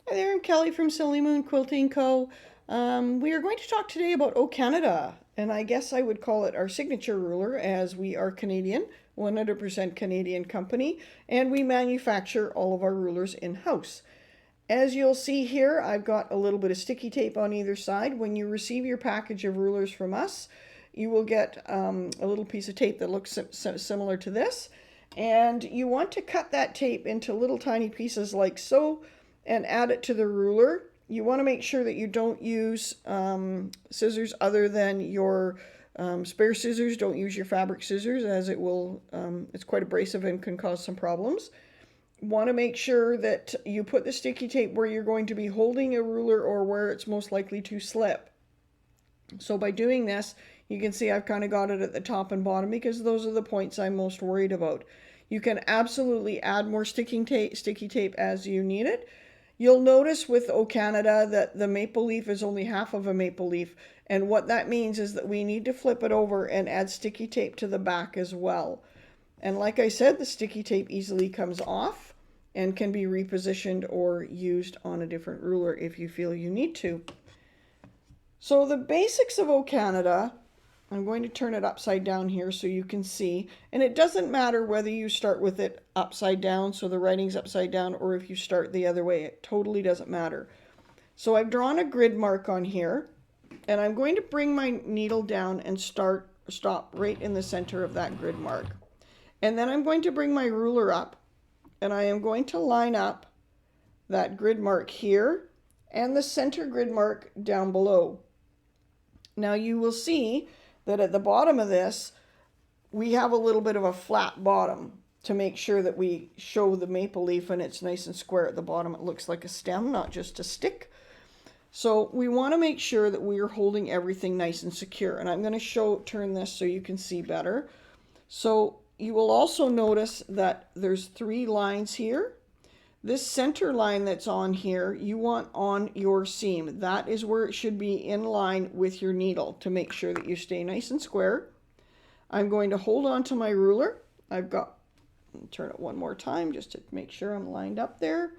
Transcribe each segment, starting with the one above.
Hi there, I'm Kelly from Silly Moon Quilting Co. We are going to talk today about O Canada, and I guess I would call it our signature ruler as we are Canadian, 100% Canadian company, and we manufacture all of our rulers in-house. As you'll see here, I've got a little bit of sticky tape on either side. When you receive your package of rulers from us, you will get a little piece of tape that looks similar to this, and you want to cut that tape into little tiny pieces like so and add it to the ruler. You want to make sure that you don't use scissors other than your spare scissors. Don't use your fabric scissors as it's quite abrasive and can cause some problems. Want to make sure that you put the sticky tape where you're going to be holding a ruler or where it's most likely to slip. So by doing this, you can see I've kind of got it at the top and bottom because those are the points I'm most worried about. You can absolutely add more sticky tape as you need it. You'll notice with O Canada that the maple leaf is only half of a maple leaf, and what that means is that we need to flip it over and add sticky tape to the back as well. And like I said, the sticky tape easily comes off and can be repositioned or used on a different ruler if you feel you need to. So the basics of O Canada, I'm going to turn it upside down here so you can see. And it doesn't matter whether you start with it upside down, so the writing's upside down, or if you start the other way. It totally doesn't matter. So I've drawn a grid mark on here, and I'm going to bring my needle down and stop right in the center of that grid mark. And then I'm going to bring my ruler up, and I am going to line up that grid mark here and the center grid mark down below. Now you will see that at the bottom of this, we have a little bit of a flat bottom to make sure that we show the maple leaf and it's nice and square at the bottom. It looks like a stem, not just a stick. So we want to make sure that we are holding everything nice and secure. And I'm going to turn this so you can see better. So you will also notice that there's 3 lines here. This center line that's on here, you want on your seam. That is where it should be in line with your needle to make sure that you stay nice and square. I'm going to hold on to my ruler. Turn it one more time just to make sure I'm lined up there.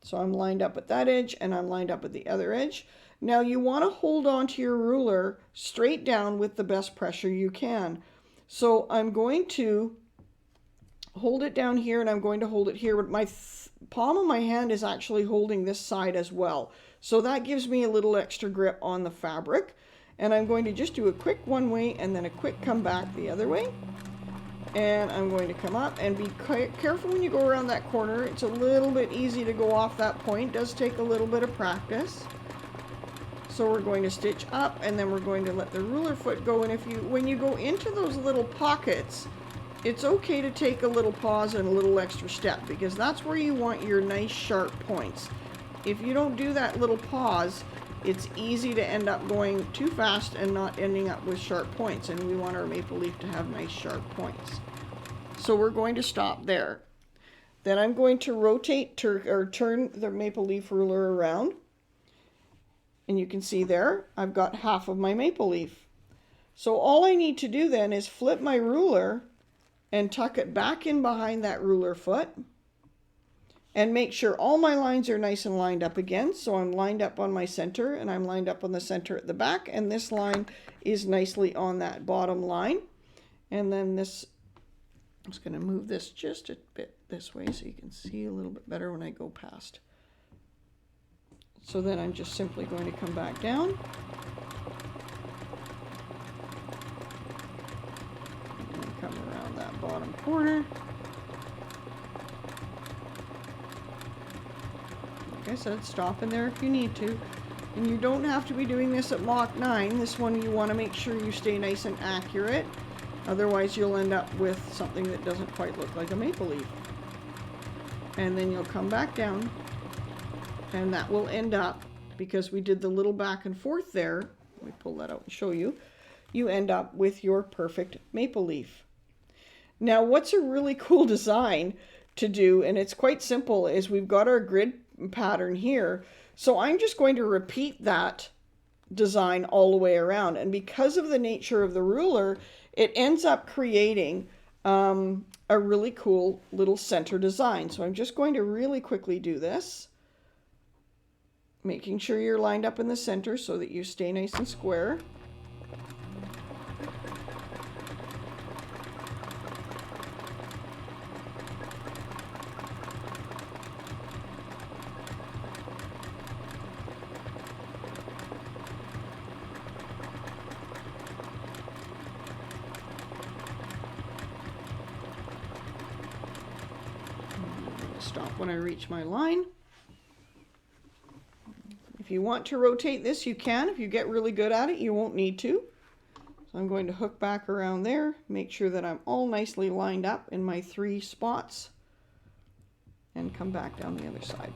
So I'm lined up at that edge and I'm lined up at the other edge. Now you want to hold on to your ruler straight down with the best pressure you can. So I'm going to hold it down here and I'm going to hold it here, but my palm of my hand is actually holding this side as well. So that gives me a little extra grip on the fabric. And I'm going to just do a quick one way and then a quick come back the other way. And I'm going to come up and be careful when you go around that corner. It's a little bit easy to go off that point. It does take a little bit of practice. So we're going to stitch up and then we're going to let the ruler foot go. And when you go into those little pockets, it's okay to take a little pause and a little extra step because that's where you want your nice sharp points. If you don't do that little pause, it's easy to end up going too fast and not ending up with sharp points, and we want our maple leaf to have nice sharp points. So we're going to stop there. Then I'm going to rotate or turn the maple leaf ruler around, and you can see there I've got half of my maple leaf. So all I need to do then is flip my ruler and tuck it back in behind that ruler foot and make sure all my lines are nice and lined up again. So I'm lined up on my center and I'm lined up on the center at the back, and this line is nicely on that bottom line. And then this, I'm just going to move this just a bit this way so you can see a little bit better when I go past. So then I'm just simply going to come back down. Come around that bottom corner. Like I said, stop in there if you need to. And you don't have to be doing this at Mach 9. This one you want to make sure you stay nice and accurate. Otherwise you'll end up with something that doesn't quite look like a maple leaf. And then you'll come back down. And that will end up, because we did the little back and forth there, let me pull that out and show you, you end up with your perfect maple leaf. Now, what's a really cool design to do, and it's quite simple, is we've got our grid pattern here. So I'm just going to repeat that design all the way around. And because of the nature of the ruler, it ends up creating a really cool little center design. So I'm just going to really quickly do this. Making sure you're lined up in the center so that you stay nice and square. Stop when I reach my line. If you want to rotate this, you can. If you get really good at it, you won't need to. So I'm going to hook back around there, make sure that I'm all nicely lined up in my 3 spots, and come back down the other side.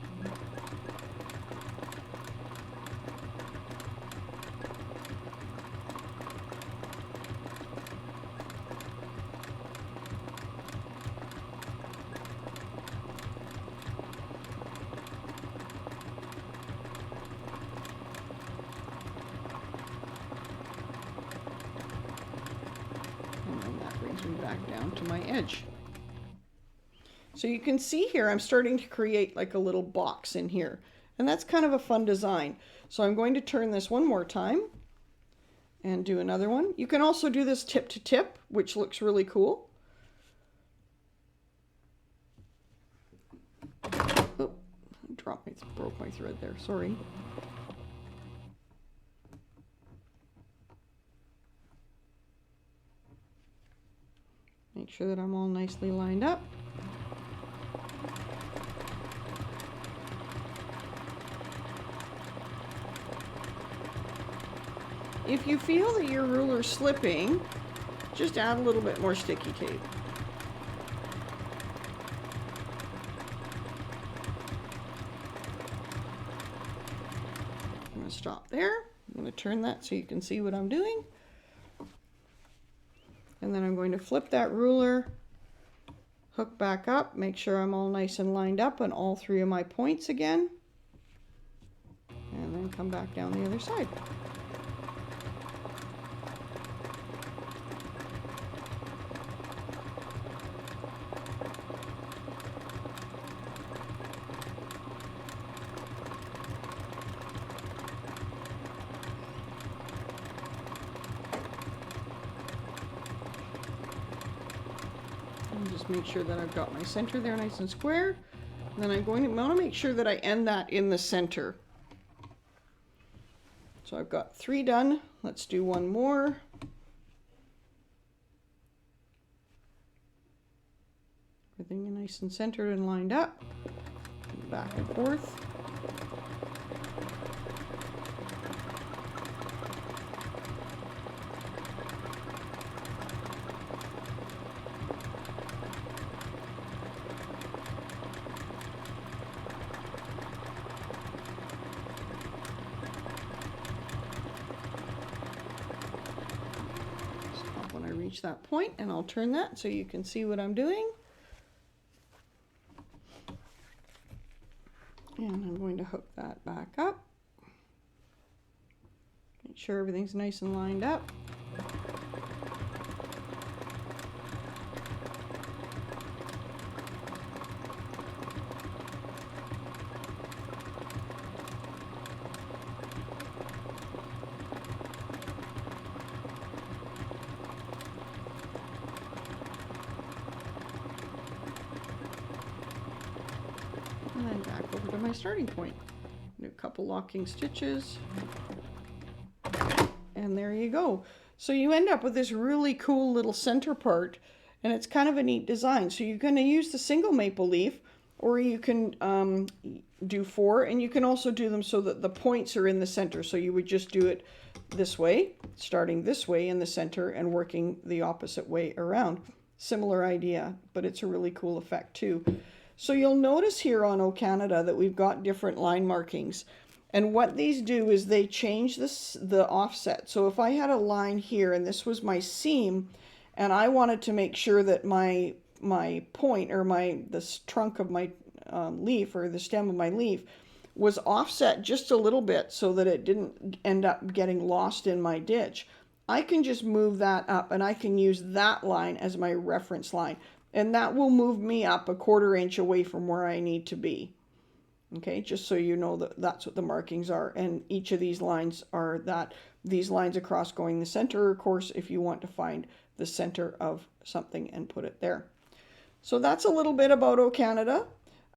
Back down to my edge. So you can see here I'm starting to create like a little box in here, and that's kind of a fun design. So I'm going to turn this one more time and do another one. You can also do this tip to tip, which looks really cool. Oh, broke my thread there, sorry. Make sure that I'm all nicely lined up. If you feel that your ruler's slipping, just add a little bit more sticky tape. I'm going to stop there. I'm going to turn that so you can see what I'm doing. And then I'm going to flip that ruler, hook back up, make sure I'm all nice and lined up on all 3 of my points again, and then come back down the other side. Just make sure that I've got my center there nice and square. And then I'm going to want to make sure that I end that in the center. So I've got 3 done. Let's do one more. Everything nice and centered and lined up. Back and forth. Reach that point, and I'll turn that so you can see what I'm doing. And I'm going to hook that back up. Make sure everything's nice and lined up. And then back over to my starting point. Do a couple locking stitches. And there you go. So you end up with this really cool little center part, and it's kind of a neat design. So you're going to use the single maple leaf, or you can do 4, and you can also do them so that the points are in the center. So you would just do it this way, starting this way in the center and working the opposite way around. Similar idea, but it's a really cool effect too. So you'll notice here on O Canada that we've got different line markings. And what these do is they change the offset. So if I had a line here and this was my seam, and I wanted to make sure that my point, or the trunk of my leaf, or the stem of my leaf, was offset just a little bit so that it didn't end up getting lost in my ditch, I can just move that up, and I can use that line as my reference line. And that will move me up a 1/4 inch away from where I need to be. Okay, just so you know that that's what the markings are. And each of these lines are these lines across going the center, of course, if you want to find the center of something and put it there. So that's a little bit about O Canada.